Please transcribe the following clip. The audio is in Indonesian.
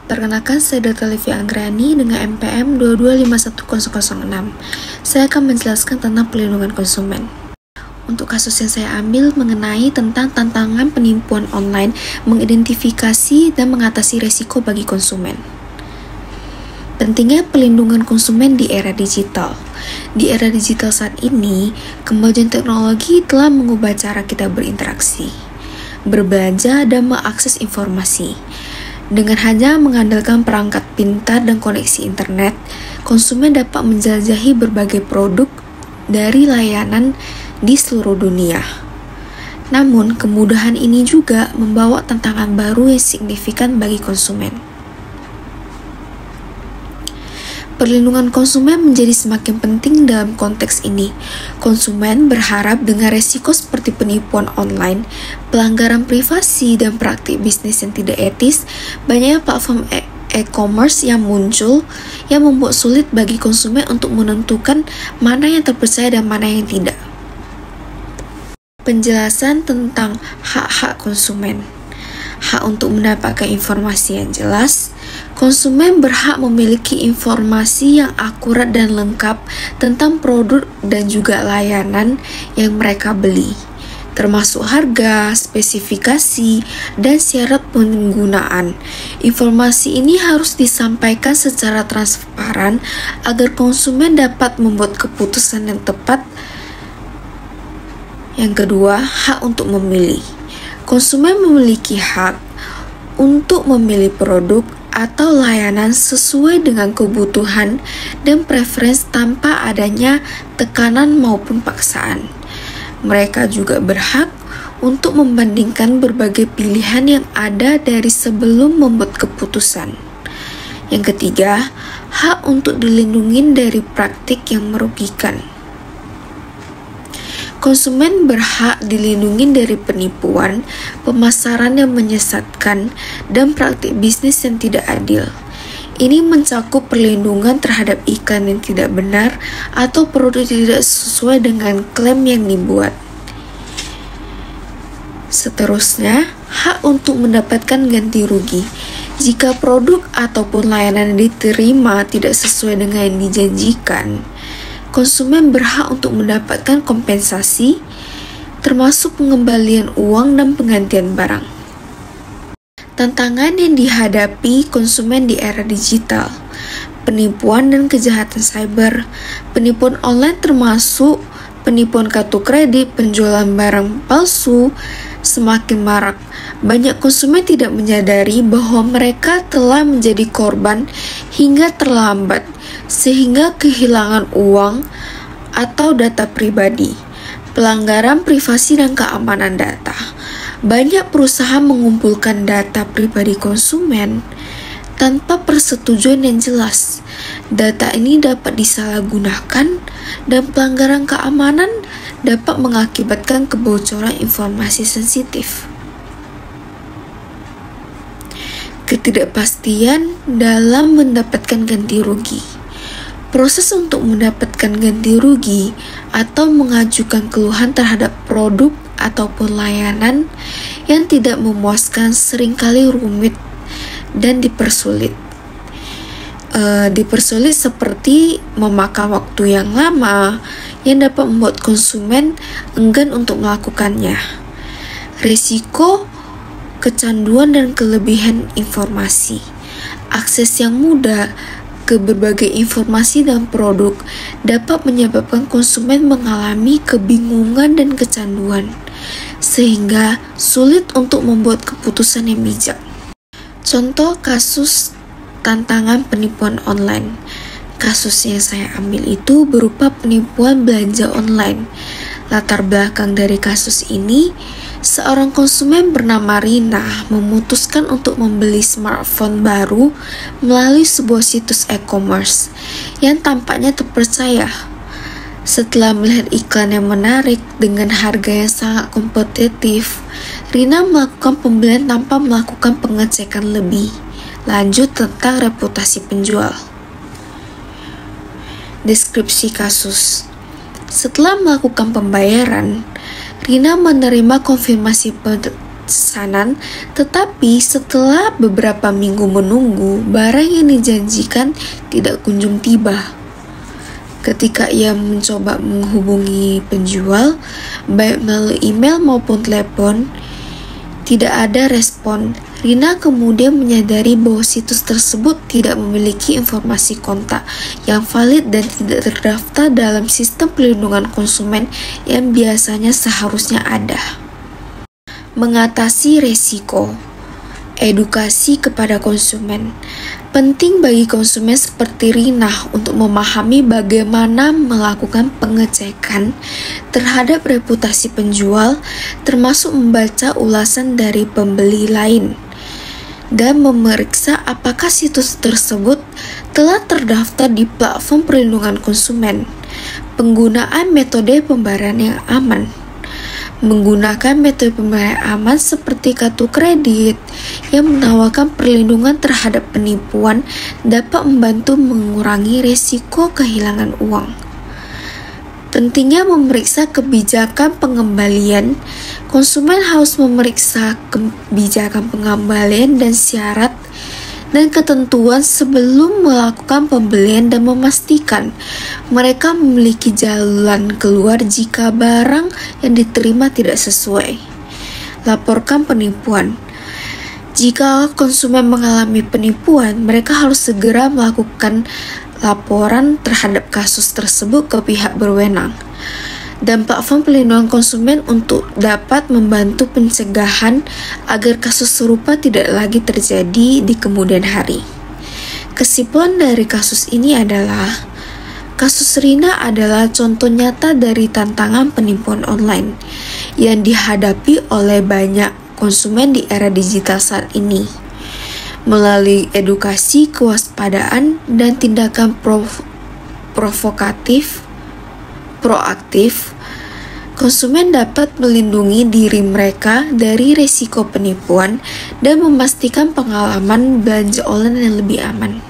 Perkenalkan, saya Dr. Livia Anggrani dengan MPM 2251006. Saya akan menjelaskan tentang perlindungan konsumen. Untuk kasus yang saya ambil mengenai tentang tantangan penipuan online, mengidentifikasi dan mengatasi risiko bagi konsumen. Pentingnya perlindungan konsumen di era digital. Di era digital saat ini, kemajuan teknologi telah mengubah cara kita berinteraksi, berbelanja, dan mengakses informasi. Dengan hanya mengandalkan perangkat pintar dan koneksi internet, konsumen dapat menjelajahi berbagai produk dari layanan di seluruh dunia. Namun, kemudahan ini juga membawa tantangan baru yang signifikan bagi konsumen. Perlindungan konsumen menjadi semakin penting dalam konteks ini. Konsumen berharap dengan resiko seperti penipuan online, pelanggaran privasi, dan praktik bisnis yang tidak etis, banyaknya platform e-commerce yang muncul yang membuat sulit bagi konsumen untuk menentukan mana yang terpercaya dan mana yang tidak. Penjelasan tentang hak-hak konsumen. Hak untuk mendapatkan informasi yang jelas. Konsumen berhak memiliki informasi yang akurat dan lengkap tentang produk dan juga layanan yang mereka beli, termasuk harga, spesifikasi, dan syarat penggunaan. Informasi ini harus disampaikan secara transparan agar konsumen dapat membuat keputusan yang tepat. Yang kedua, hak untuk memilih. Konsumen memiliki hak untuk memilih produk atau layanan sesuai dengan kebutuhan dan preferensi tanpa adanya tekanan maupun paksaan. Mereka juga berhak untuk membandingkan berbagai pilihan yang ada dari sebelum membuat keputusan. Yang ketiga, hak untuk dilindungi dari praktik yang merugikan. Konsumen berhak dilindungi dari penipuan, pemasaran yang menyesatkan, dan praktik bisnis yang tidak adil. Ini mencakup perlindungan terhadap iklan yang tidak benar atau produk tidak sesuai dengan klaim yang dibuat. Seterusnya, hak untuk mendapatkan ganti rugi. Jika produk ataupun layanan yang diterima tidak sesuai dengan yang dijanjikan, konsumen berhak untuk mendapatkan kompensasi, termasuk pengembalian uang dan penggantian barang. Tantangan yang dihadapi konsumen di era digital, penipuan dan kejahatan cyber. Penipuan online termasuk penipuan kartu kredit, penjualan barang palsu, semakin marak. Banyak konsumen tidak menyadari bahwa mereka telah menjadi korban hingga terlambat, sehingga kehilangan uang atau data pribadi. Pelanggaran privasi dan keamanan data. Banyak perusahaan mengumpulkan data pribadi konsumen tanpa persetujuan yang jelas. Data ini dapat disalahgunakan dan pelanggaran keamanan dapat mengakibatkan kebocoran informasi sensitif. Ketidakpastian dalam mendapatkan ganti rugi. Proses untuk mendapatkan ganti rugi atau mengajukan keluhan terhadap produk ataupun layanan yang tidak memuaskan seringkali rumit dan dipersulit. Dipersulit seperti memakan waktu yang lama yang dapat membuat konsumen enggan untuk melakukannya. Risiko kecanduan dan kelebihan informasi. Akses yang mudah ke berbagai informasi dan produk dapat menyebabkan konsumen mengalami kebingungan dan kecanduan, sehingga sulit untuk membuat keputusan yang bijak. Contoh kasus tantangan penipuan online. Kasus yang saya ambil itu berupa penipuan belanja online. Latar belakang dari kasus ini, seorang konsumen bernama Rina memutuskan untuk membeli smartphone baru melalui sebuah situs e-commerce yang tampaknya terpercaya. Setelah melihat iklan yang menarik dengan harga yang sangat kompetitif, Rina melakukan pembelian tanpa melakukan pengecekan lebih lanjut tentang reputasi penjual. Deskripsi kasus. Setelah melakukan pembayaran, Rina menerima konfirmasi pesanan, tetapi setelah beberapa minggu menunggu, barang yang dijanjikan tidak kunjung tiba. Ketika ia mencoba menghubungi penjual, baik melalui email maupun telepon, tidak ada respon. Rina kemudian menyadari bahwa situs tersebut tidak memiliki informasi kontak yang valid dan tidak terdaftar dalam sistem perlindungan konsumen yang biasanya seharusnya ada. Mengatasi resiko. Edukasi kepada konsumen. Penting bagi konsumen seperti Rina untuk memahami bagaimana melakukan pengecekan terhadap reputasi penjual, termasuk membaca ulasan dari pembeli lain, dan memeriksa apakah situs tersebut telah terdaftar di platform perlindungan konsumen. Penggunaan metode pembayaran yang aman. Menggunakan metode pembayaran aman seperti kartu kredit yang menawarkan perlindungan terhadap penipuan dapat membantu mengurangi risiko kehilangan uang. Pentingnya memeriksa kebijakan pengembalian. Konsumen harus memeriksa kebijakan pengembalian dan syarat dan ketentuan sebelum melakukan pembelian dan memastikan mereka memiliki jalan keluar jika barang yang diterima tidak sesuai. Laporkan penipuan. Jika konsumen mengalami penipuan, mereka harus segera melakukan laporan terhadap kasus tersebut ke pihak berwenang. Dan platform perlindungan konsumen untuk dapat membantu pencegahan agar kasus serupa tidak lagi terjadi di kemudian hari. Kesimpulan dari kasus ini adalah, kasus Rina adalah contoh nyata dari tantangan penipuan online yang dihadapi oleh banyak konsumen di era digital saat ini. Melalui edukasi, kewaspadaan, dan tindakan proaktif, konsumen dapat melindungi diri mereka dari risiko penipuan dan memastikan pengalaman belanja online yang lebih aman.